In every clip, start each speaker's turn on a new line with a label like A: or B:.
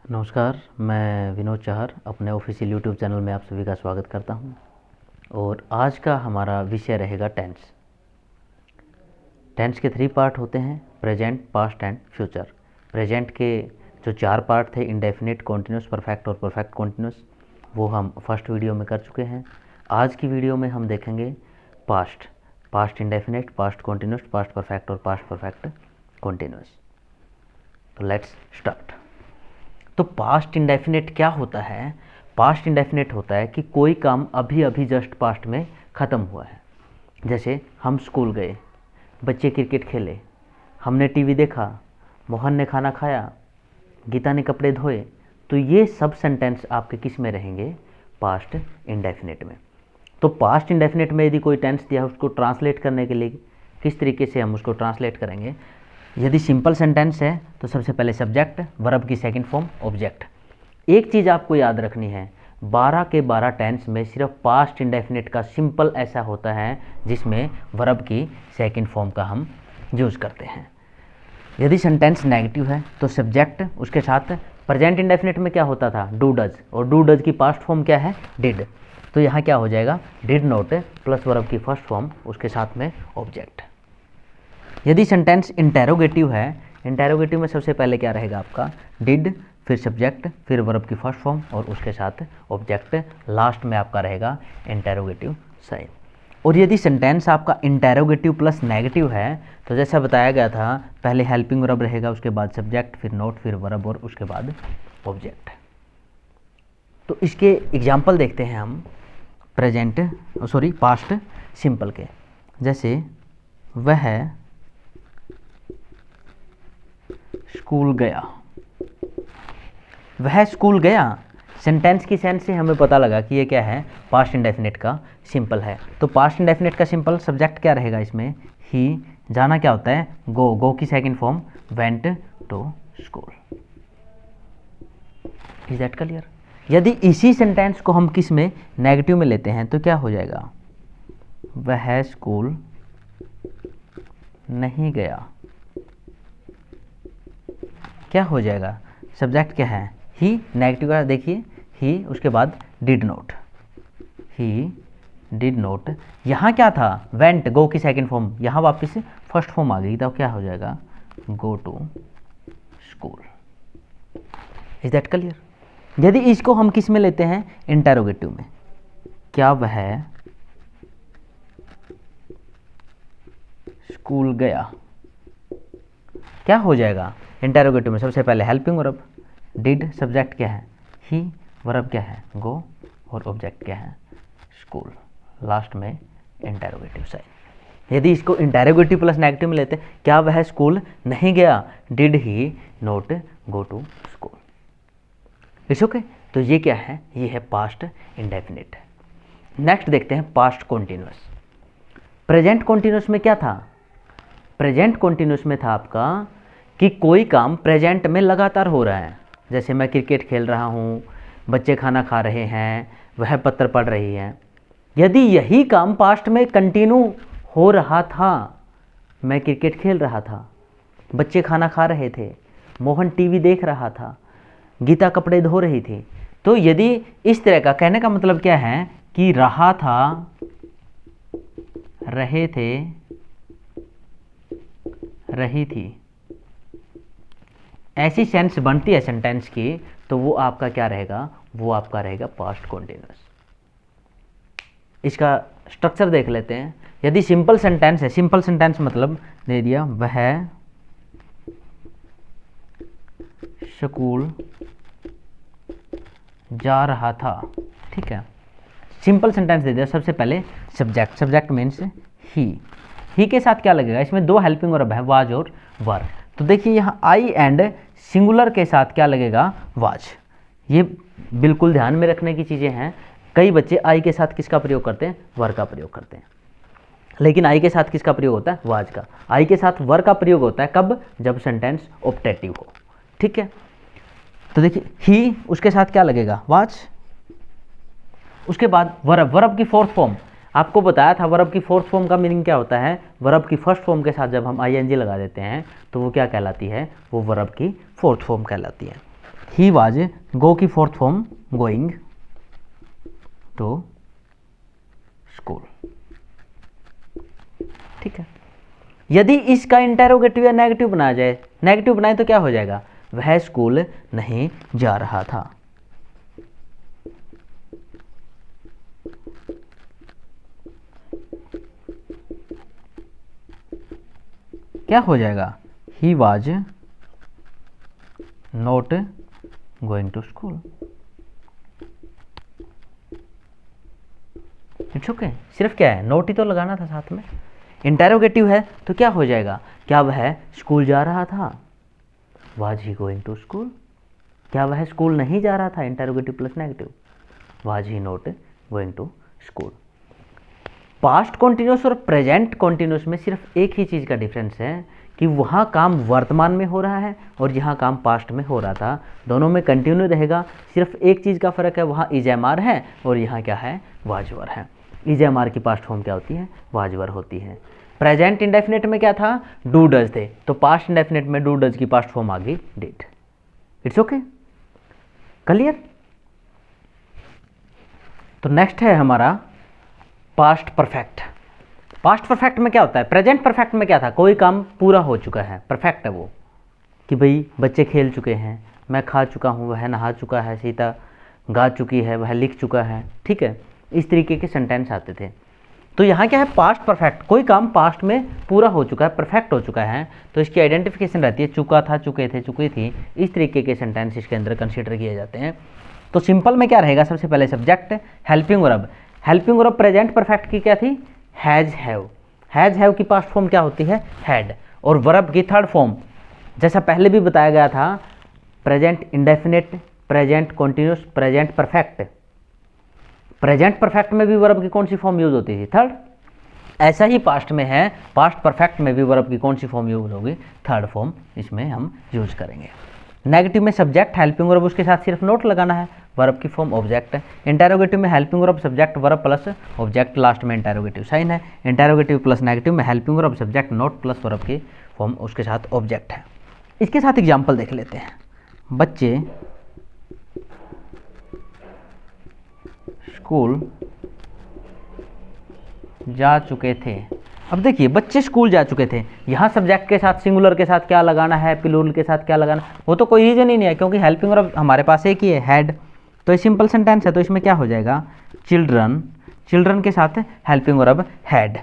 A: नमस्कार, मैं विनोद चाहर अपने ऑफिशियल यूट्यूब चैनल में आप सभी का स्वागत करता हूं। और आज का हमारा विषय रहेगा टेंस। टेंस के 3 पार्ट होते हैं: present, past and future. Present के जो 4 पार्ट थे, इंडेफिनिट, कॉन्टिन्यूस, परफेक्ट और परफेक्ट कॉन्टिन्यूस, वो हम फर्स्ट वीडियो में कर चुके हैं। आज की वीडियो में हम देखेंगे past, past indefinite, past continuous, past perfect और पास्ट परफेक्ट कॉन्टिन्यूस। तो लेट्स स्टार्ट। तो पास्ट इंडेफिनिट क्या होता है? पास्ट इंडेफिनिट होता है कि कोई काम अभी अभी जस्ट पास्ट में ख़त्म हुआ है। जैसे हम स्कूल गए, बच्चे क्रिकेट खेले, हमने टीवी देखा, मोहन ने खाना खाया, गीता ने कपड़े धोए। तो ये सब सेंटेंस आपके किस में रहेंगे? पास्ट इंडेफिनिट में। तो पास्ट इंडेफिनिट में यदि कोई टेंस दिया है, उसको ट्रांसलेट करने के लिए किस तरीके से हम उसको ट्रांसलेट करेंगे? यदि सिंपल सेंटेंस है तो सबसे पहले सब्जेक्ट, वर्ब की सेकंड फॉर्म ऑब्जेक्ट। एक चीज़ आपको याद रखनी है, 12 के 12 टेंस में सिर्फ पास्ट इंडेफिनिट का सिंपल ऐसा होता है जिसमें वर्ब की सेकंड फॉर्म का हम यूज़ करते हैं। यदि सेंटेंस नेगेटिव है तो सब्जेक्ट, उसके साथ प्रेजेंट इंडेफिनिट में क्या होता था? डू डज, और डू डज की पास्ट फॉर्म क्या है? डिड। तो यहाँ क्या हो जाएगा? डिड नॉट प्लस वर्ब की फर्स्ट फॉर्म, उसके साथ में ऑब्जेक्ट। यदि सेंटेंस इंटेरोगेटिव है, इंटेरोगेटिव में सबसे पहले क्या रहेगा आपका? डिड, फिर सब्जेक्ट, फिर वर्ब की फर्स्ट फॉर्म और उसके साथ ऑब्जेक्ट, लास्ट में आपका रहेगा इंटेरोगेटिव साइन। और यदि सेंटेंस आपका इंटेरोगेटिव प्लस नेगेटिव है तो जैसा बताया गया था, पहले हेल्पिंग वर्ब रहेगा, उसके बाद सब्जेक्ट, फिर नोट, फिर वर्ब और उसके बाद ऑब्जेक्ट। तो इसके एग्जाम्पल देखते हैं हम पास्ट सिंपल के। जैसे वह स्कूल गया, वह स्कूल गया। सेंटेंस की सेंस से हमें पता लगा कि ये क्या है? पास्ट इंडेफिनिट का सिंपल है। तो पास्ट इंडेफिनिट का सिंपल सब्जेक्ट क्या रहेगा इसमें? ही। जाना क्या होता है? गो, गो की second form went to school. Is that clear? यदि इसी सेंटेंस को हम किस में? नेगेटिव में लेते हैं तो क्या हो जाएगा? वह स्कूल नहीं गया। क्या हो जाएगा? सब्जेक्ट क्या है? ही, नेगेटिव का देखिए ही, उसके बाद did note, he did note. यहाँ क्या था? वेंट, गो की सेकंड फॉर्म, यहाँ वापस फर्स्ट फॉर्म आ गई, तो क्या हो जाएगा? Go to school. Is that clear? यदि इसको हम किस में लेते हैं? इंटेरोगेटिव में, क्या वह स्कूल गया, क्या हो जाएगा? इंटेरोगेटिव में सबसे पहले हेल्पिंग वर्ब, डिड, सब्जेक्ट क्या है? ही, वर्ब क्या है? गो, और ऑब्जेक्ट क्या है? स्कूल, लास्ट में इंटेरोगेटिव साइन। यदि इसको इंटेरोगेटिव प्लस नेगेटिव में लेते, क्या वह स्कूल नहीं गया, did he not go to school. It's okay. तो ये क्या है? ये है पास्ट इंडेफिनिट। नेक्स्ट देखते हैं पास्ट कॉन्टिन्यूस। प्रेजेंट कॉन्टिन्यूस में क्या था? प्रेजेंट कॉन्टिन्यूस में था आपका कि कोई काम प्रेजेंट में लगातार हो रहा है। जैसे मैं क्रिकेट खेल रहा हूँ, बच्चे खाना खा रहे हैं, वह पत्र पढ़ रही है। यदि यही काम पास्ट में कंटिन्यू हो रहा था, मैं क्रिकेट खेल रहा था, बच्चे खाना खा रहे थे, मोहन टीवी देख रहा था, गीता कपड़े धो रही थी, तो यदि इस तरह का, कहने का मतलब क्या है कि रहा था, रहे थे, रही थी, ऐसी सेंस बनती है सेंटेंस की, तो वो आपका क्या रहेगा? वो आपका रहेगा पास्ट कॉन्टिन्यूस। इसका स्ट्रक्चर देख लेते हैं। यदि सिंपल सेंटेंस है, सिंपल सेंटेंस मतलब दे दिया वह स्कूल जा रहा था, ठीक है। सिंपल सेंटेंस दे दिया, सबसे पहले सब्जेक्ट, सब्जेक्ट मीन्स ही के साथ क्या लगेगा? इसमें 2 हेल्पिंग वर्ब है, वाज और वर। तो देखिए यहाँ आई एंड सिंगुलर के साथ क्या लगेगा? वाज। ये बिल्कुल ध्यान में रखने की चीज़ें हैं। कई बच्चे आई के साथ किसका प्रयोग करते हैं? वर का प्रयोग करते हैं। लेकिन आई के साथ किसका प्रयोग होता है? वाज का। आई के साथ वर का प्रयोग होता है कब? जब सेंटेंस ऑप्टेटिव हो, ठीक है। तो देखिए ही, उसके साथ क्या लगेगा? वाज। उसके बाद वर्ब, वर्ब की फोर्थ फॉर्म, आपको बताया था वर्ब की फोर्थ फॉर्म का मीनिंग क्या होता है। वर्ब की फर्स्ट फॉर्म के साथ जब हम आईएनजी लगा देते हैं तो वो क्या कहलाती है? वो वर्ब की फोर्थ फॉर्म कहलाती है। ही वाज, गो की fourth form going to school. ठीक है, यदि इसका इंटेरोगेटिव या नेगेटिव बनाया जाए, नेगेटिव बनाए तो क्या हो जाएगा, वह स्कूल नहीं जा रहा था। क्या हो जाएगा, he was not going to school. It's okay, सिर्फ क्या है, नोट ही तो लगाना था साथ में। इंटेरोगेटिव है तो क्या हो जाएगा, क्या वह स्कूल जा रहा था, was he going to school. क्या वह स्कूल नहीं जा रहा था, interrogative plus negative, was he not going to school. Past continuous और प्रेजेंट कॉन्टिन्यूस में सिर्फ एक ही चीज़ का डिफरेंस है कि वहाँ काम वर्तमान में हो रहा है और यहाँ काम पास्ट में हो रहा था, दोनों में कंटिन्यू रहेगा। सिर्फ एक चीज़ का फ़र्क है, वहाँ इज एम आर है और यहाँ क्या है, वाज वर है। इज एम आर की पास्ट फॉर्म क्या होती है, वाज वर होती है। प्रेजेंट इंडेफिनिट में क्या था, डू डज थे, तो पास्ट इंडेफिनिट में डू डज की पास्ट फॉर्म आ गई डिड। It's okay, clear. तो नेक्स्ट है हमारा पास्ट परफेक्ट। पास्ट परफेक्ट में क्या होता है, प्रेजेंट परफेक्ट में क्या था, कोई काम पूरा हो चुका है, परफेक्ट है वो, कि भाई बच्चे खेल चुके हैं, मैं खा चुका हूँ, वह नहा चुका है, सीता गा चुकी है, वह लिख चुका है। ठीक है, इस तरीके के सेंटेंस आते थे। तो यहाँ क्या है, पास्ट परफेक्ट, कोई काम पास्ट में पूरा हो चुका है, परफेक्ट हो चुका है, तो इसकी आइडेंटिफिकेशन रहती है चुका था, चुके थे, चुकी थी। इस तरीके के सेंटेंस इसके अंदर कंसिडर किए जाते हैं। तो सिंपल में क्या रहेगा, सबसे पहले subject, helping verb. Helping verb present perfect की क्या थी, हैज़ हैव। हैज़ हैव की पास्ट फॉर्म क्या होती है, हैड। और वर्ब की थर्ड फॉर्म, जैसा पहले भी बताया गया था, present indefinite, present continuous, present perfect. Present perfect में भी वर्ब की कौन सी फॉर्म यूज होती थी, थर्ड। ऐसा ही पास्ट में है, पास्ट परफेक्ट में भी वर्ब की कौन सी फॉर्म यूज होगी, थर्ड फॉर्म इसमें हम यूज करेंगे। नेगेटिव में सब्जेक्ट हेल्पिंग वर्ब, उसके साथ सिर्फ नोट लगाना है, वर्ब की फॉर्म ऑब्जेक्ट है। इंटेरोगेटिव में helping verb subject verb plus object, last में इंटेरोगेटिव साइन है। इंटेरोगेटिव प्लस नेगेटिव में helping verb subject note plus verb की फॉर्म उसके साथ ऑब्जेक्ट है। इसके साथ एग्जाम्पल देख लेते हैं। बच्चे स्कूल जा चुके थे। अब देखिए, बच्चे स्कूल जा चुके थे, यहाँ सब्जेक्ट के साथ सिंगुलर के साथ क्या लगाना है, प्लूरल के साथ क्या लगाना, वो तो कोई रीजन ही नहीं है, क्योंकि हेल्पिंग वर्ब हमारे पास एक ही है, हैड। तो ये सिंपल सेंटेंस है, तो इसमें क्या हो जाएगा, चिल्ड्रन। चिल्ड्रन के साथ हेल्पिंग वर्ब हैड।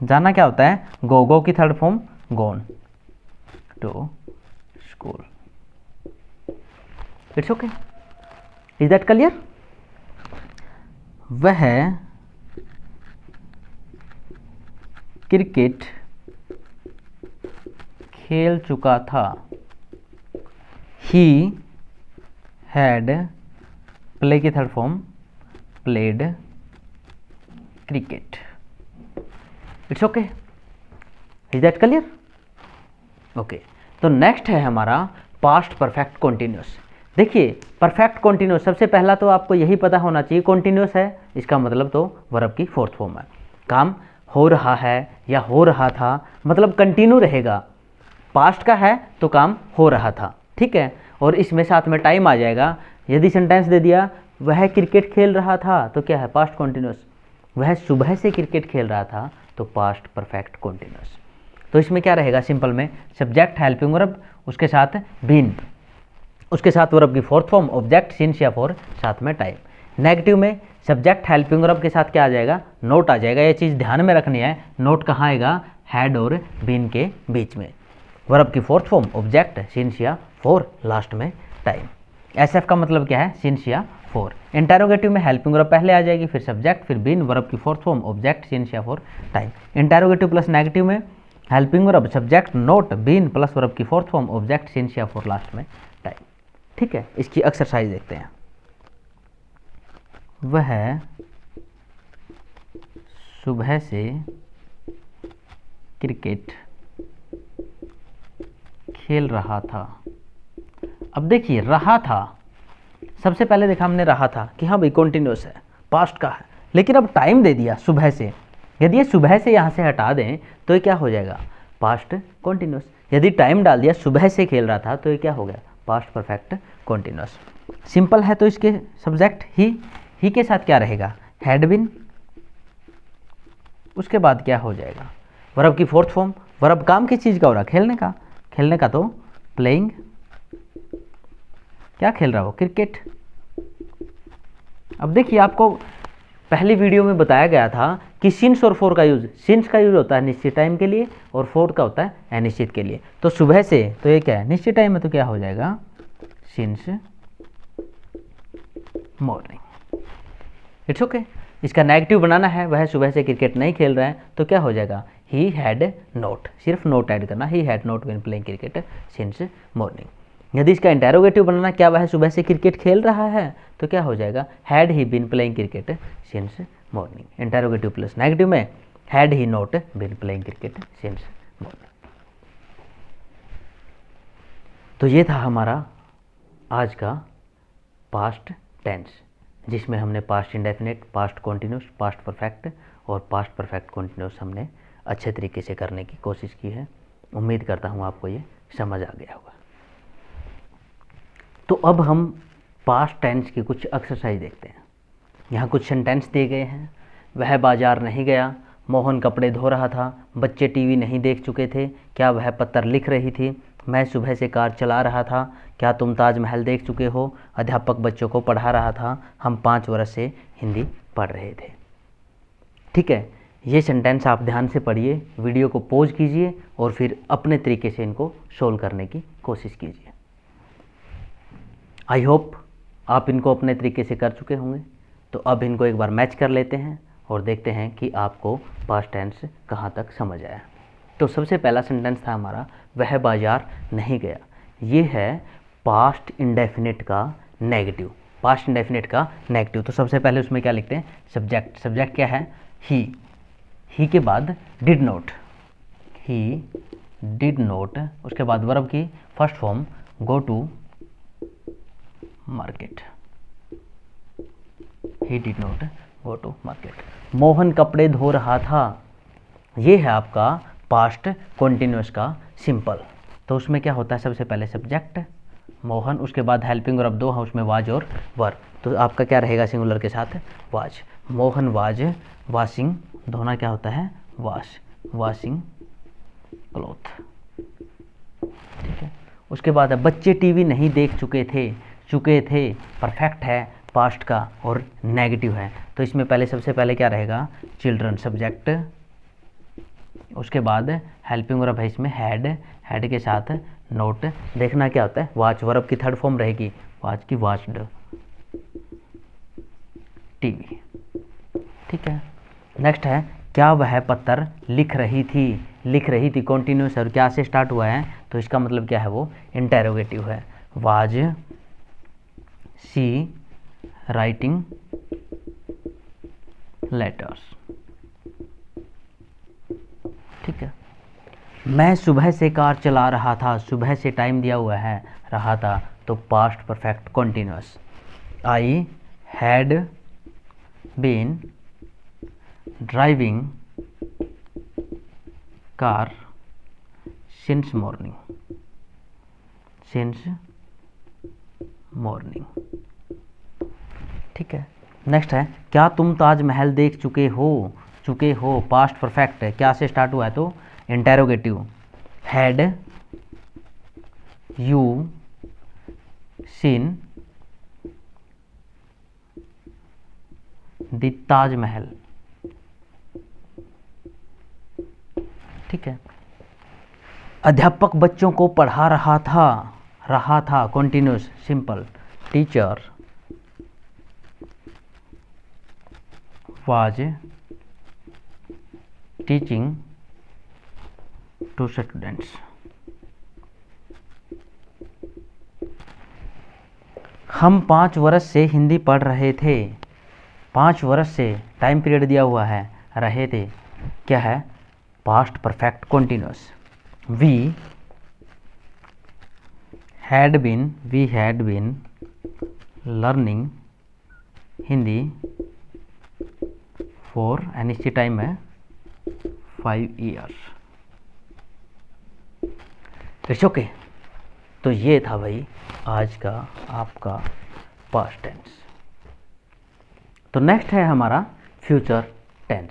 A: जाना क्या होता है, गो। गो की third form gone to school. It's okay, is that clear. वह क्रिकेट खेल चुका था, ही हैड, प्ले की third form played cricket. It's okay, is that clear. Okay, तो नेक्स्ट है हमारा पास्ट परफेक्ट कॉन्टिन्यूस। देखिए, परफेक्ट कॉन्टिन्यूस सबसे पहला तो आपको यही पता होना चाहिए, कॉन्टिन्यूस है इसका मतलब तो वर्ब की फोर्थ फॉर्म है। काम हो रहा है या हो रहा था, मतलब कंटिन्यू रहेगा। पास्ट का है तो काम हो रहा था, ठीक है, और इसमें साथ में टाइम आ जाएगा। यदि सेंटेंस दे दिया वह क्रिकेट खेल रहा था, तो क्या है, पास्ट कॉन्टिन्यूस। वह सुबह से क्रिकेट खेल रहा था, तो पास्ट परफेक्ट कॉन्टिन्यूस। तो इसमें क्या रहेगा, सिंपल में सब्जेक्ट हेल्पिंग वर्ब, उसके साथ बीन, उसके साथ वर्ब की फोर्थ फॉर्म ऑब्जेक्ट, सिंस या फॉर, साथ में टाइम। नेगेटिव में सब्जेक्ट हेल्पिंग वर्ब के साथ क्या आ जाएगा, नोट आ जाएगा। ये चीज़ ध्यान में रखनी है, नोट कहाँ आएगा, हैड और बीन के बीच में। वर्ब की फोर्थ फॉर्म ऑब्जेक्ट, सिंस या फॉर, लास्ट में टाइम। एसएफ का मतलब क्या है, सिंस या फॉर। इंटेरोगेटिव में हेल्पिंग वर्ब पहले आ जाएगी, फिर सब्जेक्ट, फिर बीन, वर्ब की फोर्थ फॉर्म ऑब्जेक्ट, सिंस या for, time. Interrogative plus negative में helping verb subject not been plus verb की फोर्थ फॉर्म ऑब्जेक्ट, सिंस या फॉर, लास्ट में टाइम। ठीक है, इसकी एक्सरसाइज देखते हैं। वह सुबह से क्रिकेट खेल रहा था। अब देखिए, रहा था, सबसे पहले देखा हमने रहा था कि हाँ भाई कॉन्टिन्यूस है, पास्ट का है, लेकिन अब टाइम दे दिया सुबह से। यदि ये सुबह से यहाँ से हटा दें तो ये क्या हो जाएगा, पास्ट कॉन्टिन्यूस। यदि टाइम डाल दिया सुबह से खेल रहा था, तो ये क्या हो गया, पास्ट परफेक्ट कॉन्टिन्यूस। सिंपल है तो इसके सब्जेक्ट ही के साथ क्या रहेगा, हैड बीन, उसके बाद क्या हो जाएगा, वर्ब की फोर्थ फॉर्म। वर्ब काम किस चीज़ का हो रहा, खेलने का तो प्लेइंग, क्या खेल रहा हो, क्रिकेट। अब देखिए आपको पहली वीडियो में बताया गया था कि सिंस और फॉर का यूज, सिंस का यूज होता है निश्चित टाइम के लिए और फॉर का होता है अनिश्चित के लिए। तो सुबह से, तो ये क्या है, निश्चित टाइम में, तो क्या हो जाएगा, सिंस मॉर्निंग। It's okay. इसका नेगेटिव बनाना है, वह सुबह से क्रिकेट नहीं खेल रहा है, तो क्या हो जाएगा, ही हैड नॉट, सिर्फ नोट ऐड करना, he had not been playing cricket since morning. यदि इसका इंटेरोगेटिव बनाना, क्या वह सुबह से क्रिकेट खेल रहा है, तो क्या हो जाएगा, had he been playing cricket since morning. Interrogative plus negative में had he not been playing cricket since morning. तो ये था हमारा आज का पास्ट टेंस, जिसमें हमने past indefinite, past continuous, past perfect और पास्ट परफेक्ट कॉन्टिन्यूस हमने अच्छे तरीके से करने की कोशिश की है। उम्मीद करता हूँ आपको ये समझ आ गया होगा। तो अब हम पास्ट टेंस की कुछ एक्सरसाइज देखते हैं। यहाँ कुछ सेंटेंस दिए गए हैं। वह बाजार नहीं गया, मोहन कपड़े धो रहा था, बच्चे टीवी नहीं देख चुके थे, क्या वह पत्र लिख रही थी, मैं सुबह से कार चला रहा था, क्या तुम ताजमहल देख चुके हो, अध्यापक बच्चों को पढ़ा रहा था, हम 5 वर्ष से हिंदी पढ़ रहे थे। ठीक है, ये सेंटेंस आप ध्यान से पढ़िए, वीडियो को पॉज कीजिए और फिर अपने तरीके से इनको सोल्व करने की कोशिश कीजिए। आई होप आप इनको अपने तरीके से कर चुके होंगे। तो अब इनको एक बार मैच कर लेते हैं और देखते हैं कि आपको पास्ट टेंस कहाँ तक समझ आया। तो सबसे पहला सेंटेंस था हमारा, वह बाजार नहीं गया। ये है पास्ट इंडेफिनिट का नेगेटिव, पास्ट इंडेफिनिट का नेगेटिव। तो सबसे पहले उसमें क्या लिखते हैं, सब्जेक्ट। सब्जेक्ट क्या है, ही के बाद did not, he did not, उसके बाद वर्ब की first form go to market, he did not go to market. Mohan कपड़े धो रहा था, ये है आपका पास्ट कॉन्टिन्यूस का सिंपल। तो उसमें क्या होता है, सबसे पहले सब्जेक्ट मोहन, उसके बाद हेल्पिंग वर्ब 2 है उसमें वाज और वर। तो आपका क्या रहेगा सिंगुलर के साथ, वाज। मोहन वाज वॉशिंग, धोना क्या होता है, वॉश, वॉशिंग क्लॉथ। ठीक है, उसके बाद है बच्चे टीवी नहीं देख चुके थे, चुके थे परफेक्ट है पास्ट का और नेगेटिव है। तो इसमें पहले सबसे पहले क्या रहेगा, चिल्ड्रन सब्जेक्ट, उसके बाद हेल्पिंग वर्ब है इसमें हैड, हैड के साथ नोट, देखना क्या होता है, वॉच, वर्ब की थर्ड फॉर्म रहेगी वॉच की, वॉच्ड टीवी। ठीक है, नेक्स्ट है क्या वह पत्र लिख रही थी, लिख रही थी कॉन्टिन्यूस और क्या से स्टार्ट हुआ है, तो इसका मतलब क्या है, वो इंटेरोगेटिव है, वाज सी राइटिंग लेटर्स। ठीक है, मैं सुबह से कार चला रहा था, सुबह से टाइम दिया हुआ है, रहा था, तो past perfect continuous. I had been driving car since morning, since morning. ठीक है, नेक्स्ट है क्या तुम ताजमहल देख चुके हो, चुके हो पास्ट परफेक्ट है, क्या से स्टार्ट हुआ है, तो interrogative, had you seen the Taj Mahal. ठीक है, अध्यापक बच्चों को पढ़ा रहा था continuous simple, teacher was teaching to students. हम 5 वर्ष से हिंदी पढ़ रहे थे, 5 वर्ष से टाइम पीरियड दिया हुआ है, रहे थे, क्या है, past perfect continuous. We had been learning Hindi for अनिश्चित टाइम है 5 years। It's okay. तो ये था भाई आज का आपका पास्ट टेंस। तो नेक्स्ट है हमारा फ्यूचर टेंस।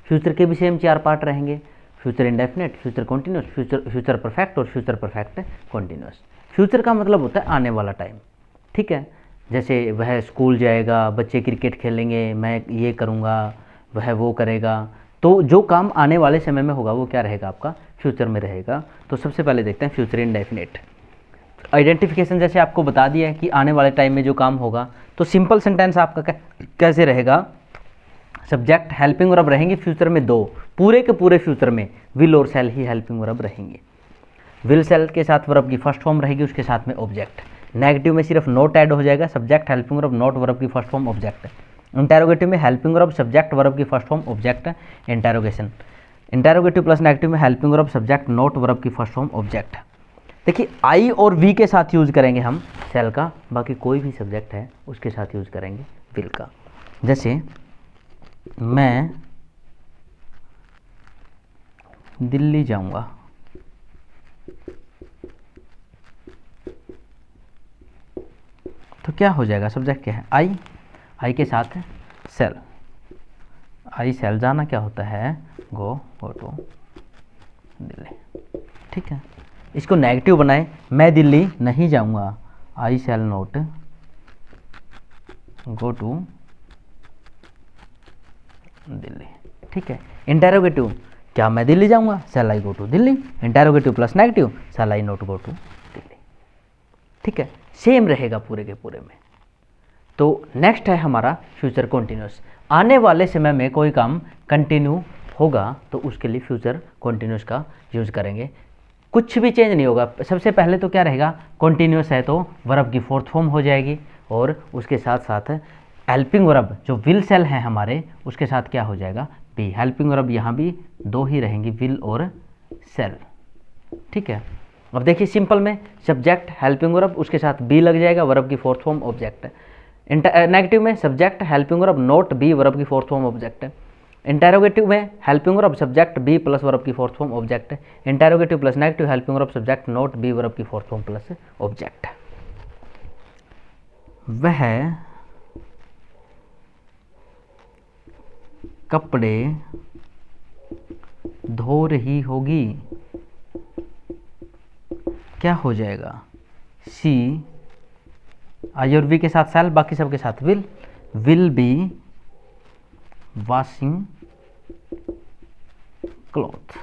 A: फ्यूचर के भी सेम 4 पार्ट रहेंगे, future indefinite, future continuous, future perfect और फ्यूचर परफेक्ट कॉन्टिन्यूस। फ्यूचर का मतलब होता है आने वाला टाइम, ठीक है। जैसे वह स्कूल जाएगा, बच्चे क्रिकेट खेलेंगे, मैं ये करूँगा, वह वो करेगा, तो जो काम आने वाले समय में होगा वो क्या रहेगा, आपका फ्यूचर में रहेगा। तो सबसे पहले देखते हैं फ्यूचर इंडेफिनिट। आइडेंटिफिकेशन जैसे आपको बता दिया है कि आने वाले टाइम में जो काम होगा, तो सिंपल सेंटेंस आपका कैसे रहेगा, सब्जेक्ट हेल्पिंग वर्ब रहेंगे फ्यूचर में 2, पूरे के पूरे फ्यूचर में विल और शैल ही हेल्पिंग वर्ब रहेंगे। विल शैल के साथ वर्ब की फर्स्ट फॉर्म रहेगी, उसके साथ में ऑब्जेक्ट। नेगेटिव में सिर्फ नोट ऐड हो जाएगा, subject helping verb not verb की फर्स्ट फॉर्म ऑब्जेक्ट। इंटेरोगेटिव में हेल्पिंग वर्ब सब्जेक्ट वर्ब की first form object interrogation. Interrogative plus negative में helping verb subject not verb की फर्स्ट फॉर्म ऑब्जेक्ट। देखिए आई और we के साथ यूज करेंगे हम शैल का, बाकी कोई भी सब्जेक्ट है उसके साथ यूज करेंगे विल का। जैसे मैं दिल्ली जाऊंगा, तो क्या हो जाएगा, सब्जेक्ट क्या है आई, आई के साथ शैल, आई शैल जाना क्या होता है गो टू दिल्ली, ठीक है। इसको नेगेटिव बनाए, मैं दिल्ली नहीं जाऊंगा, I shall not go to Delhi, ठीक है। इंटेरोगेटिव, क्या मैं दिल्ली जाऊंगा, shall I go to Delhi, interrogative plus negative shall I not go to Delhi, ठीक है। सेम रहेगा पूरे के पूरे में। तो नेक्स्ट है हमारा फ्यूचर कॉन्टिन्यूस। आने वाले समय में कोई काम कंटिन्यू होगा तो उसके लिए फ्यूचर कॉन्टिन्यूस का यूज करेंगे, कुछ भी चेंज नहीं होगा। सबसे पहले तो क्या रहेगा, कॉन्टिन्यूस है तो वर्ब की फोर्थ फॉर्म हो जाएगी, और उसके साथ साथ हेल्पिंग वर्ब जो विल शैल है हमारे, उसके साथ क्या हो जाएगा बी। हेल्पिंग वर्ब यहाँ भी 2 ही रहेंगी, विल और शैल, ठीक है। अब देखिए सिंपल में सब्जेक्ट हेल्पिंग वर्ब उसके साथ बी लग जाएगा, वर्ब की फोर्थ फॉर्म ऑब्जेक्ट। नेगेटिव में subject helping verb not be verb की फोर्थ फॉर्म ऑब्जेक्ट। इंटेरोगेटिव में helping verb subject be plus verb की fourth form object. Interrogative plus negative helping verb subject not be verb की fourth form plus object. वह कपड़े धो रही होगी, क्या हो जाएगा सी, आई और वी के साथ शैल, बाकी सबके साथ विल बी वॉशिंग क्लॉथ,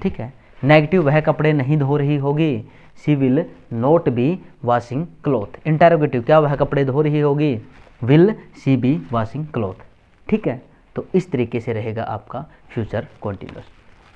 A: ठीक है। नेगेटिव, वह कपड़े नहीं धो रही होगी, she will not be washing cloth. Interrogative, क्या वह कपड़े धो रही होगी, will she be washing cloth, ठीक है। तो इस तरीके से रहेगा आपका फ्यूचर कॉन्टिन्यूस।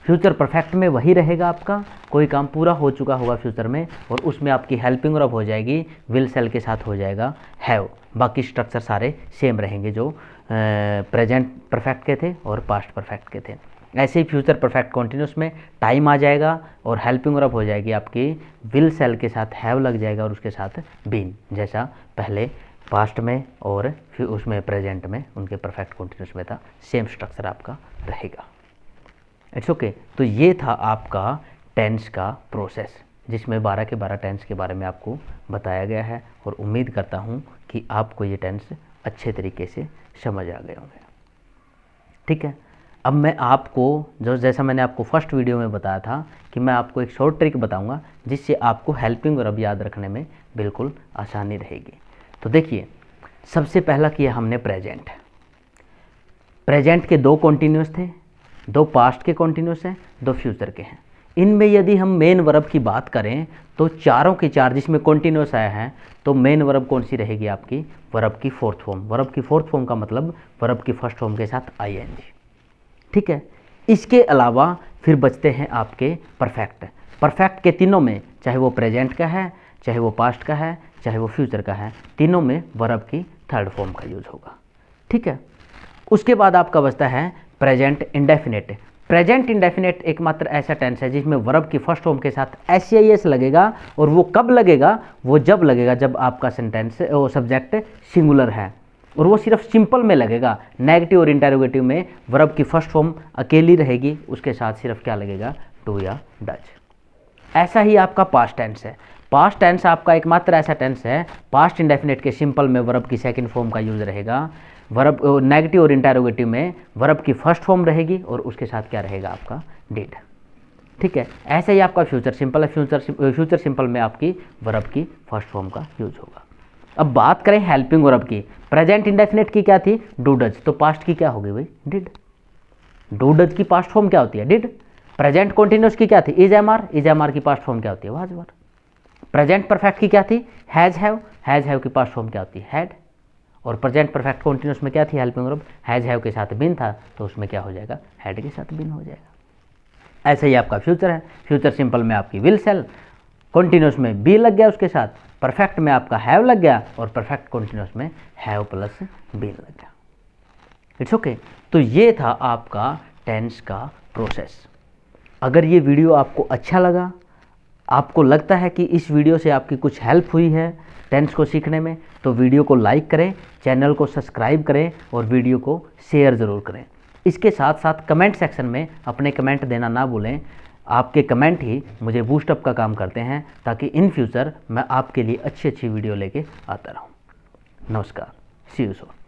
A: फ्यूचर परफेक्ट में वही रहेगा आपका, कोई काम पूरा हो चुका होगा फ्यूचर में, और उसमें आपकी हेल्पिंग वर्ब हो जाएगी, विल शैल के साथ हो जाएगा हैव। बाकी स्ट्रक्चर सारे सेम रहेंगे जो प्रेजेंट परफेक्ट के थे और पास्ट परफेक्ट के थे। ऐसे ही फ्यूचर परफेक्ट कॉन्टिन्यूस में टाइम आ जाएगा और हेल्पिंग वर्ब हो जाएगी आपकी, विल शैल के साथ हैव लग जाएगा और उसके साथ बीन, जैसा पहले पास्ट में और फिर उसमें प्रेजेंट में उनके परफेक्ट कॉन्टिन्यूस में था, सेम स्ट्रक्चर आपका रहेगा। It's okay. तो ये था आपका टेंस का प्रोसेस, जिसमें 12 के 12 टेंस के बारे में आपको बताया गया है, और उम्मीद करता हूँ कि आपको ये टेंस अच्छे तरीके से समझ आ गए होंगे, ठीक है। अब मैं आपको जैसा मैंने आपको फर्स्ट वीडियो में बताया था कि मैं आपको एक शॉर्ट ट्रिक बताऊंगा जिससे आपको हेल्पिंग वर्ब याद रखने में बिल्कुल आसानी रहेगी। तो देखिए, सबसे पहला किया हमने प्रेजेंट। प्रेजेंट के 2 कॉन्टिन्यूस थे, 2 पास्ट के कॉन्टिन्यूस हैं, 2 फ्यूचर के हैं। इनमें यदि हम मेन वर्ब की बात करें तो चारों के चार जिसमें कॉन्टिन्यूस आया है, तो मेन वर्ब कौन सी रहेगी आपकी, वर्ब की फोर्थ फॉर्म। वर्ब की फोर्थ फॉर्म का मतलब वर्ब की फर्स्ट फॉर्म के साथ आईएनजी, ठीक है। इसके अलावा फिर बचते हैं आपके परफेक्ट। परफेक्ट के तीनों में, चाहे वो प्रेजेंट का है, चाहे वो पास्ट का है, चाहे वो फ्यूचर का है, तीनों में वर्ब की थर्ड फॉर्म का यूज होगा, ठीक है। उसके बाद आपका बचता है प्रेजेंट इंडेफिनिट। प्रेजेंट इंडेफिनिट एकमात्र ऐसा टेंस है जिसमें वर्ब की फर्स्ट फॉर्म के साथ एस लगेगा, और वो कब लगेगा, वो जब लगेगा जब आपका सेंटेंस वो सब्जेक्ट सिंगुलर है, और वो सिर्फ सिंपल में लगेगा। नेगेटिव और इंटेरोगेटिव में वर्ब की फर्स्ट फॉर्म अकेली रहेगी, उसके साथ सिर्फ क्या लगेगा, डू या डज, ऐसा ही आपका पास्ट टेंस है। पास्ट टेंस आपका एकमात्र ऐसा टेंस है, पास्ट इंडेफिनिट के सिंपल में वर्ब की सेकंड फॉर्म का यूज रहेगा, वर्ब नेगेटिव और इंटेरोगेटिव में वर्ब की फर्स्ट फॉर्म रहेगी और उसके साथ क्या रहेगा आपका डिड। ठीक है, ऐसे ही आपका फ्यूचर सिंपल है, फ्यूचर सिंपल में आपकी वर्ब की फर्स्ट फॉर्म का यूज होगा। अब बात करें हेल्पिंग वर्ब की, प्रेजेंट इंडेफिनिट की क्या थी, डू डज, तो पास्ट की क्या होगी भाई, डिड। डू डज की पास्ट फॉर्म क्या होती है, डिड। प्रेजेंट कॉन्टिन्यूस की क्या थी, इज एम आर की पास्ट फॉर्म क्या होती है, वाज वर। प्रेजेंट परफेक्ट की क्या थी, हैज़ हैव की पास्ट फॉर्म क्या होती है, हैड। और प्रेजेंट परफेक्ट कॉन्टिन्यूस में क्या थी हेल्पिंग वर्ब, हैज़ हैव के साथ बिन था, तो उसमें क्या हो जाएगा, हैड के साथ बिन हो जाएगा। ऐसे ही आपका फ्यूचर है, फ्यूचर सिंपल में आपकी विल सेल, कॉन्टिन्यूस में बी लग गया उसके साथ, परफेक्ट में आपका हैव लग गया और परफेक्ट कॉन्टिन्यूस में हैव प्लस बीन लग गया। It's okay. तो ये था आपका टेंस का प्रोसेस। अगर ये वीडियो आपको अच्छा लगा, आपको लगता है कि इस वीडियो से आपकी कुछ हेल्प हुई है टेंस को सीखने में, तो वीडियो को लाइक करें, चैनल को सब्सक्राइब करें और वीडियो को शेयर ज़रूर करें। इसके साथ साथ कमेंट सेक्शन में अपने कमेंट देना ना भूलें। आपके कमेंट ही मुझे बूस्टअप का काम करते हैं, ताकि इन फ्यूचर मैं आपके लिए अच्छी वीडियो लेके आता रहूं। नमस्कार, सी यू सून।